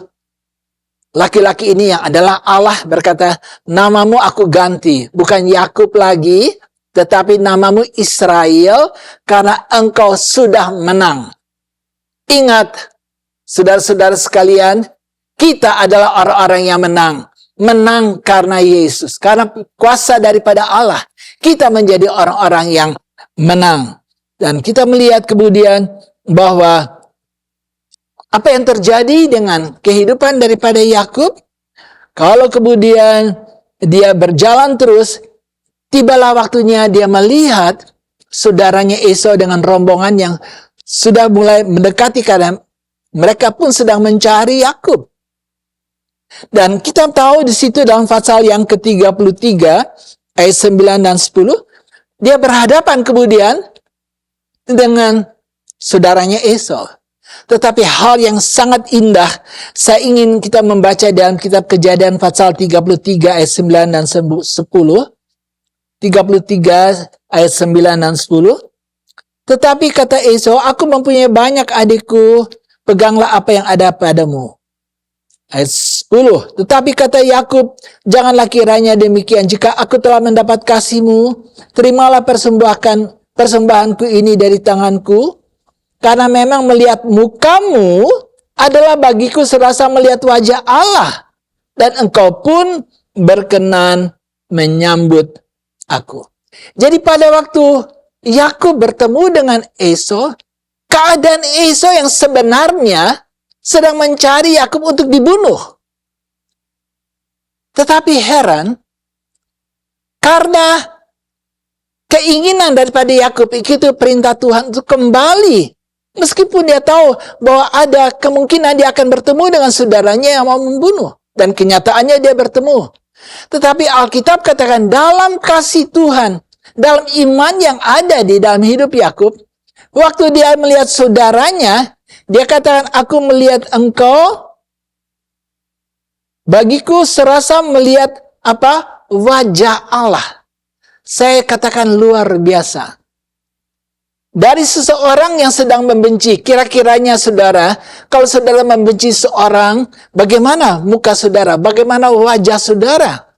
S5: laki-laki ini yang adalah Allah berkata, namamu aku ganti, bukan Yakub lagi, tetapi namamu Israel, karena engkau sudah menang. Ingat, saudara-saudara sekalian, kita adalah orang-orang yang menang. Menang karena Yesus, karena kuasa daripada Allah. Kita menjadi orang-orang yang menang. Dan kita melihat kemudian bahwa apa yang terjadi dengan kehidupan daripada Yakub, kalau kemudian dia berjalan terus, tibalah waktunya dia melihat saudaranya Esau dengan rombongan yang sudah mulai mendekati karena mereka pun sedang mencari Yakub. Dan kita tahu di situ dalam pasal yang ke-33 ayat 9 dan 10, dia berhadapan kemudian dengan saudaranya Esau. Tetapi hal yang sangat indah, saya ingin kita membaca dalam kitab Kejadian pasal 33 ayat 9 dan 10. 33 ayat 9 dan 10. Tetapi kata Esau, aku mempunyai banyak adikku, peganglah apa yang ada padamu. Ayat 10. Tetapi kata Yakub, janganlah kiranya demikian. Jika aku telah mendapat kasihmu, terimalah persembahanku ini dari tanganku. Karena memang melihat mukamu adalah bagiku serasa melihat wajah Allah. Dan engkau pun berkenan menyambut aku. Jadi pada waktu Yakub bertemu dengan Esau, keadaan Esau yang sebenarnya sedang mencari Yakub untuk dibunuh. Tetapi heran, karena keinginan daripada Yakub itu perintah Tuhan untuk kembali. Meskipun dia tahu bahwa ada kemungkinan dia akan bertemu dengan saudaranya yang mau membunuh. Dan kenyataannya dia bertemu. Tetapi Alkitab katakan dalam kasih Tuhan, dalam iman yang ada di dalam hidup Yakub, waktu dia melihat saudaranya, dia katakan, aku melihat engkau, bagiku serasa melihat apa? Wajah Allah. Saya katakan luar biasa. Dari seseorang yang sedang membenci, kira-kiranya saudara, kalau saudara membenci seorang, bagaimana muka saudara? Bagaimana wajah saudara?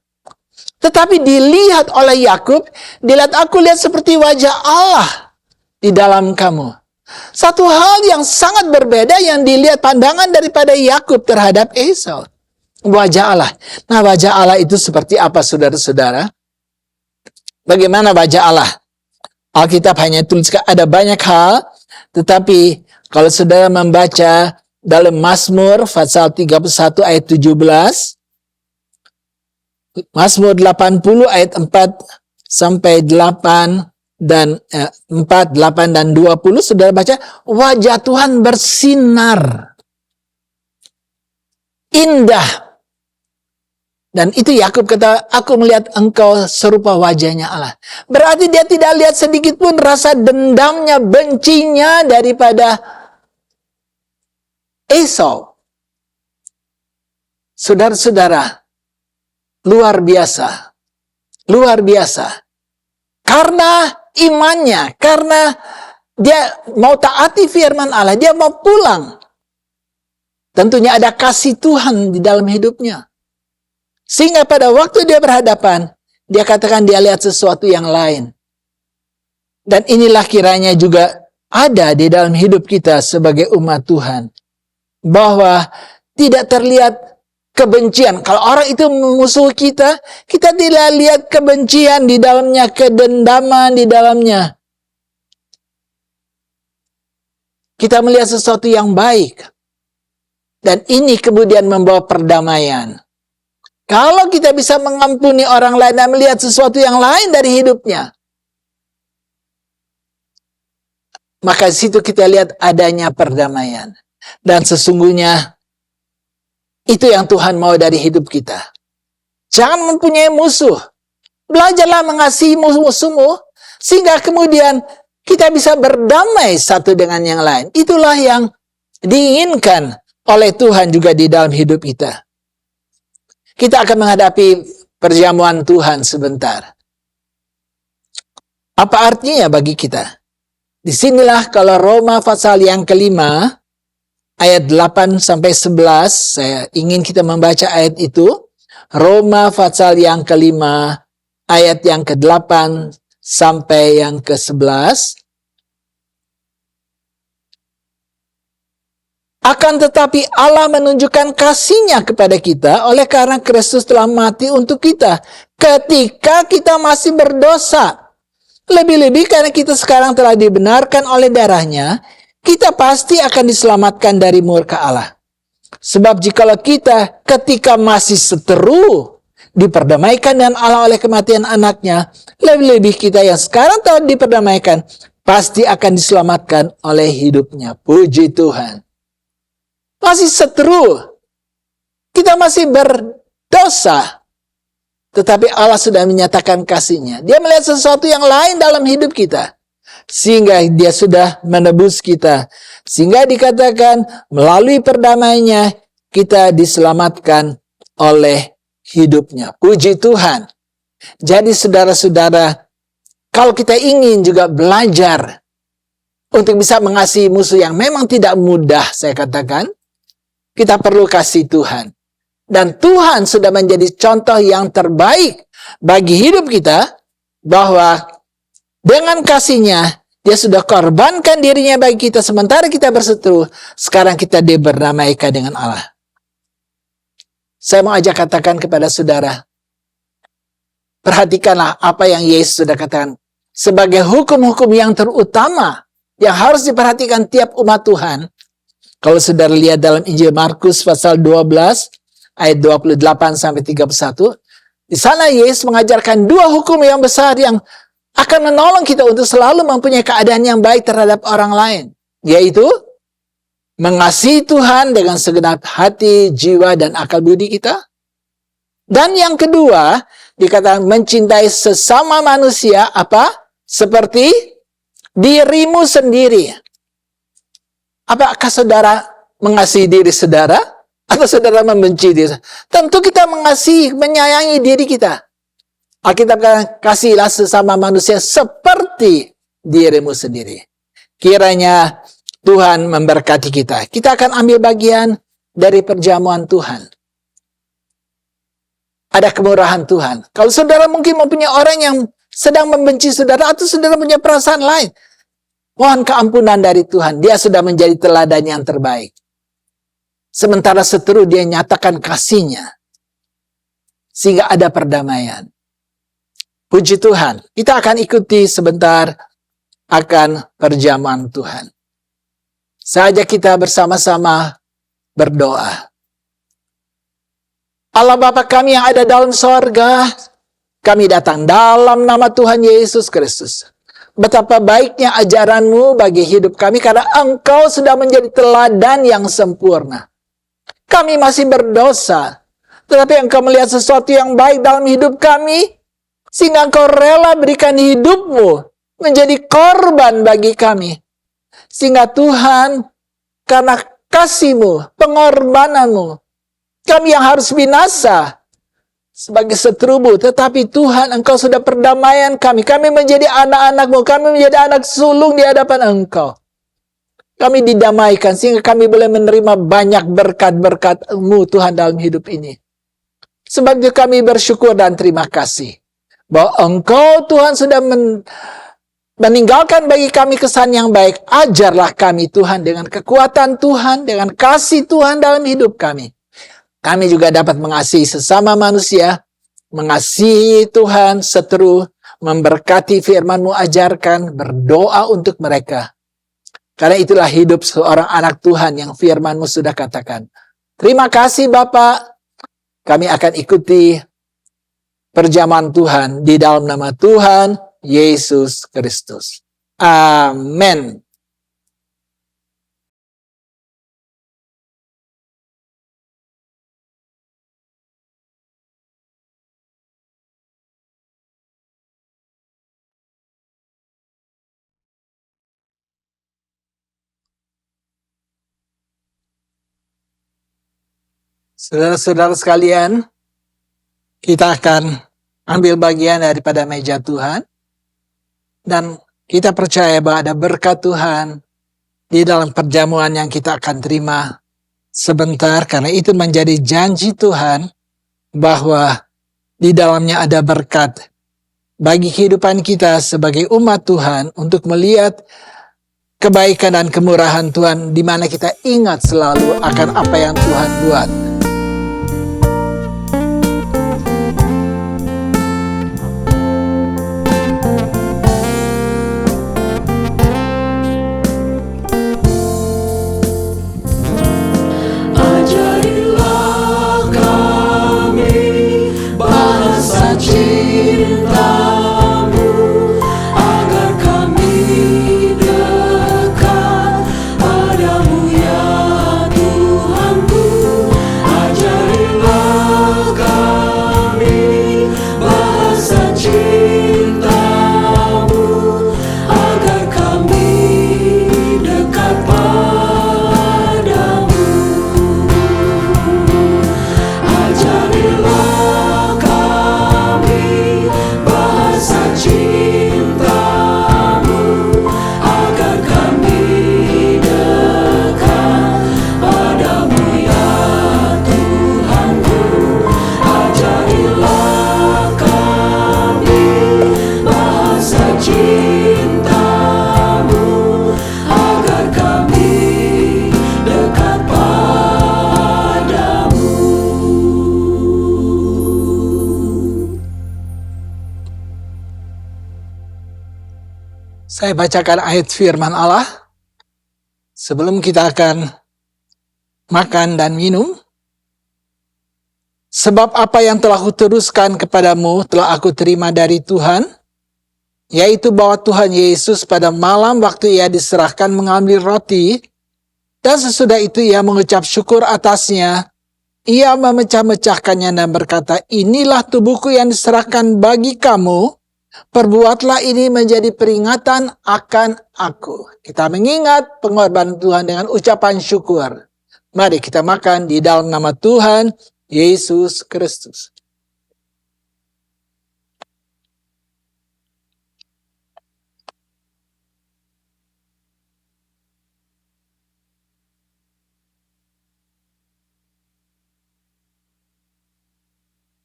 S5: Tetapi dilihat oleh Yakub, dilihat aku lihat seperti wajah Allah di dalam kamu. Satu hal yang sangat berbeda yang dilihat pandangan daripada Yakub terhadap Esau. Wajah Allah. Nah, wajah Allah itu seperti apa saudara-saudara? Bagaimana wajah Allah? Alkitab hanya tuliskan ada banyak hal, tetapi kalau saudara membaca dalam Mazmur pasal 31 ayat 17, Mazmur 80 ayat 4 sampai 8 dan 4, 8 dan 20, saudara baca, wajah Tuhan bersinar. Indah. Dan itu Yakub kata, aku melihat engkau serupa wajahnya Allah. Berarti dia tidak lihat sedikit pun rasa dendamnya, bencinya daripada Esau. Saudara-saudara, luar biasa. Luar biasa. Karena imannya, karena dia mau taati firman Allah, dia mau pulang. Tentunya ada kasih Tuhan di dalam hidupnya. Sehingga pada waktu dia berhadapan, dia katakan dia lihat sesuatu yang lain. Dan inilah kiranya juga ada di dalam hidup kita sebagai umat Tuhan. Bahwa tidak terlihat kebencian. Kalau orang itu memusuhi kita, kita tidak lihat kebencian di dalamnya, kedendaman di dalamnya. Kita melihat sesuatu yang baik. Dan ini kemudian membawa perdamaian. Kalau kita bisa mengampuni orang lain dan melihat sesuatu yang lain dari hidupnya, maka di situ kita lihat adanya perdamaian. Dan sesungguhnya Itu yang Tuhan mau dari hidup kita. Jangan mempunyai musuh. Belajarlah mengasihi musuh-musuhmu, sehingga kemudian kita bisa berdamai satu dengan yang lain. Itulah yang diinginkan oleh Tuhan juga di dalam hidup kita. Kita akan menghadapi perjamuan Tuhan sebentar. Apa artinya bagi kita? Disinilah kalau Roma pasal yang kelima, ayat 8 sampai 11, saya ingin kita membaca ayat itu. Roma pasal yang kelima, ayat yang ke-8 sampai yang ke-11. Akan tetapi Allah menunjukkan kasih-Nya kepada kita oleh karena Kristus telah mati untuk kita ketika kita masih berdosa. Lebih-lebih karena kita sekarang telah dibenarkan oleh darah-Nya, kita pasti akan diselamatkan dari murka Allah. Sebab jikalau kita ketika masih seteru diperdamaikan dengan Allah oleh kematian anaknya, lebih-lebih kita yang sekarang telah diperdamaikan pasti akan diselamatkan oleh hidupnya. Puji Tuhan. Masih seteru, kita masih berdosa, tetapi Allah sudah menyatakan kasih-Nya. Dia melihat sesuatu yang lain dalam hidup kita, sehingga Dia sudah menebus kita. Sehingga dikatakan melalui perdamaiannya kita diselamatkan oleh hidupnya. Puji Tuhan. Jadi saudara-saudara, kalau kita ingin juga belajar untuk bisa mengasihi musuh yang memang tidak mudah, saya katakan, kita perlu kasih Tuhan. Dan Tuhan sudah menjadi contoh yang terbaik bagi hidup kita, bahwa dengan kasih-Nya, Dia sudah korbankan dirinya bagi kita sementara kita berseteru. Sekarang kita diberdamaikan dengan Allah. Saya mau ajak katakan kepada saudara, perhatikanlah apa yang Yesus sudah katakan. Sebagai hukum-hukum yang terutama, yang harus diperhatikan tiap umat Tuhan. Kalau saudara lihat dalam Injil Markus pasal 12, ayat 28 sampai 31, di sana Yesus mengajarkan dua hukum yang besar yang akan menolong kita untuk selalu mempunyai keadaan yang baik terhadap orang lain, yaitu mengasihi Tuhan dengan segenap hati, jiwa, dan akal budi kita. Dan yang kedua, dikatakan mencintai sesama manusia, apa? Seperti dirimu sendiri. Apakah saudara mengasihi diri saudara? Atau saudara membenci diri? Tentu kita mengasihi, menyayangi diri kita. Alkitab katakan, kasihilah sesama manusia seperti dirimu sendiri. Kiranya Tuhan memberkati kita. Kita akan ambil bagian dari perjamuan Tuhan. Ada kemurahan Tuhan. Kalau saudara mungkin mempunyai orang yang sedang membenci saudara, atau saudara punya perasaan lain, mohon keampunan dari Tuhan. Dia sudah menjadi teladan yang terbaik. Sementara seteru Dia nyatakan kasih-Nya, sehingga ada perdamaian. Puji Tuhan. Kita akan ikuti sebentar akan perjamuan Tuhan. Saja kita bersama-sama berdoa. Allah Bapa kami yang ada dalam sorga, kami datang dalam nama Tuhan Yesus Kristus. Betapa baiknya ajaran-Mu bagi hidup kami, karena Engkau sudah menjadi teladan yang sempurna. Kami masih berdosa, tetapi Engkau melihat sesuatu yang baik dalam hidup kami, sehingga Engkau rela berikan hidup-Mu menjadi korban bagi kami. Sehingga Tuhan, karena kasih-Mu, pengorbanan-Mu, kami yang harus binasa sebagai seteru-Mu, tetapi Tuhan, Engkau sudah perdamaian kami. Kami menjadi anak-anak-Mu, kami menjadi anak sulung di hadapan Engkau. Kami didamaikan sehingga kami boleh menerima banyak berkat-berkat-Mu Tuhan dalam hidup ini. Sebab itu kami bersyukur dan terima kasih bahwa Engkau Tuhan sudah meninggalkan bagi kami kesan yang baik. Ajarlah kami Tuhan dengan kekuatan Tuhan, dengan kasih Tuhan dalam hidup kami. Kami juga dapat mengasihi sesama manusia, mengasihi Tuhan, seteru, memberkati firman-Mu, ajarkan, berdoa untuk mereka. Karena itulah hidup seorang anak Tuhan yang firman-Mu sudah katakan. Terima kasih Bapak. Kami akan ikuti perjamuan Tuhan di dalam nama Tuhan Yesus Kristus. Amin. Saudara-saudara sekalian, kita akan ambil bagian daripada meja Tuhan. Dan kita percaya bahwa ada berkat Tuhan di dalam perjamuan yang kita akan terima sebentar. Karena itu menjadi janji Tuhan bahwa di dalamnya ada berkat bagi kehidupan kita sebagai umat Tuhan untuk melihat kebaikan dan kemurahan Tuhan di mana kita ingat selalu akan apa yang Tuhan buat.
S3: Ajarilah kami bahasa cintamu, agar kami dekat padamu ya Tuhanku. Ajarilah kami bahasa cintamu, agar kami dekat padamu. Ajarilah kami bahasa cintamu, agar kami dekat padamu ya Tuhanku. Ajarilah kami bahasa cintamu, agar kami dekat padamu.
S5: Saya bacakan ayat firman Allah sebelum kita akan makan dan minum. Sebab apa yang telah kuteruskan kepadamu telah aku terima dari Tuhan, yaitu bahwa Tuhan Yesus pada malam waktu ia diserahkan mengambil roti, dan sesudah itu ia mengucap syukur atasnya, ia memecah-mecahkannya dan berkata, inilah tubuhku yang diserahkan bagi kamu, perbuatlah ini menjadi peringatan akan aku. Kita mengingat pengorbanan Tuhan dengan ucapan syukur. Mari kita makan di dalam nama Tuhan Yesus Kristus.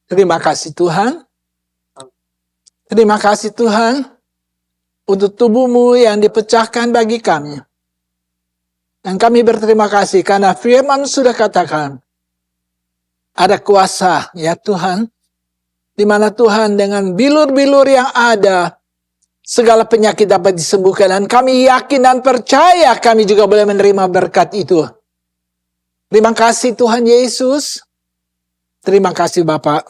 S5: Terima kasih Tuhan. Terima kasih Tuhan untuk tubuh-Mu yang dipecahkan bagi kami. Dan kami berterima kasih karena firman sudah katakan, ada kuasa ya Tuhan, di mana Tuhan dengan bilur-bilur yang ada, segala penyakit dapat disembuhkan. Dan kami yakin dan percaya kami juga boleh menerima berkat itu. Terima kasih Tuhan Yesus. Terima kasih Bapak.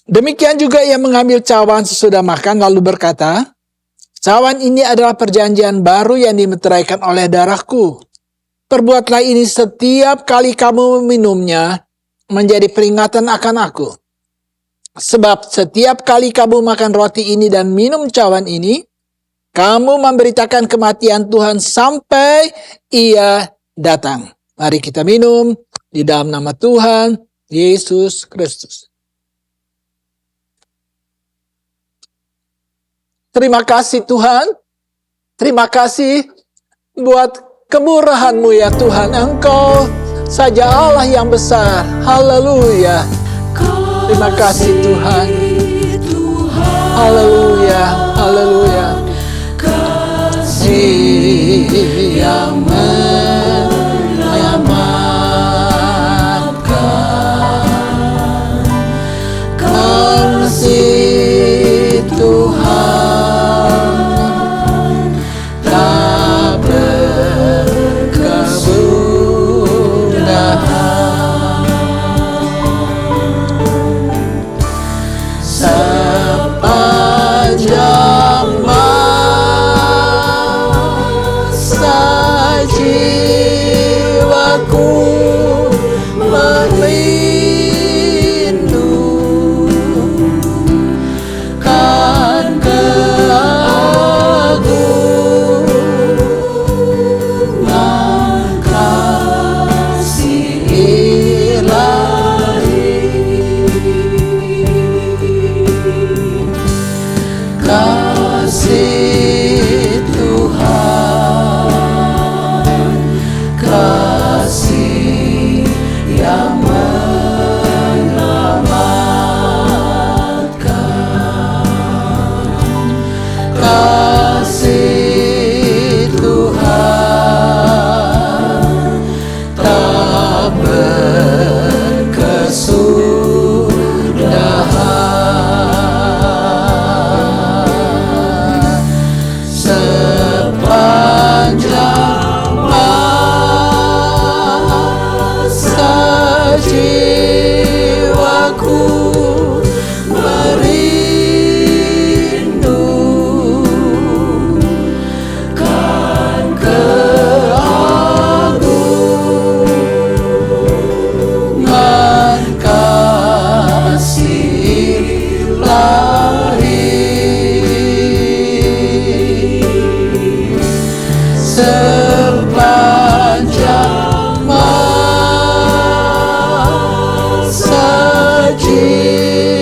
S5: Demikian juga ia mengambil cawan sesudah makan lalu berkata, cawan ini adalah perjanjian baru yang dimeteraikan oleh darahku. Perbuatlah ini setiap kali kamu meminumnya menjadi peringatan akan aku. Sebab setiap kali kamu makan roti ini dan minum cawan ini, kamu memberitakan kematian Tuhan sampai ia datang. Mari kita minum di dalam nama Tuhan Yesus Kristus. Terima kasih Tuhan. Terima kasih buat kemurahan-Mu ya Tuhan. Engkau saja Allah yang besar. Haleluya. Terima kasih Tuhan. Haleluya. Haleluya. Kasih yang menyelamatkan. Kasih Tuhan. sepanjang masa jiwaku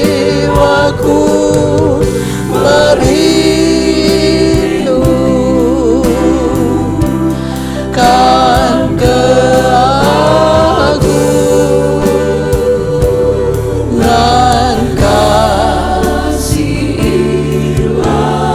S5: merindukan keagungan kasih ilahi.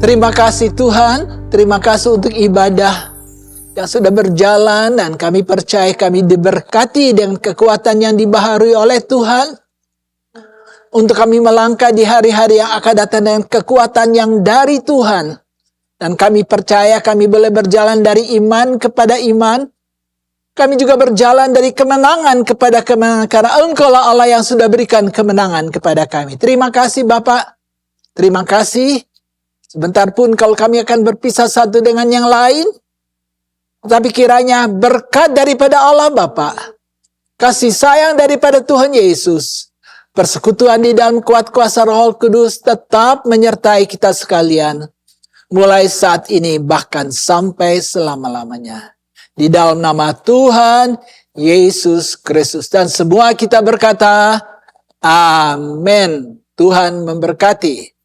S5: Terima kasih Tuhan, terima kasih untuk ibadah yang sudah berjalan dan kami percaya kami diberkati dengan kekuatan yang dibaharui oleh Tuhan untuk kami melangkah di hari-hari yang akan datang dengan kekuatan yang dari Tuhan. Dan kami percaya kami boleh berjalan dari iman kepada iman. Kami juga berjalan dari kemenangan kepada kemenangan karena Engkaulah Allah yang sudah berikan kemenangan kepada kami. Terima kasih Bapak. Terima kasih. Sebentar pun kalau kami akan berpisah satu dengan yang lain, tapi kiranya berkat daripada Allah Bapa, kasih sayang daripada Tuhan Yesus, persekutuan di dalam kuat kuasa Roh Kudus tetap menyertai kita sekalian, mulai saat ini bahkan sampai selama-lamanya. Di dalam nama Tuhan Yesus Kristus. Dan semua kita berkata, Amin. Tuhan memberkati.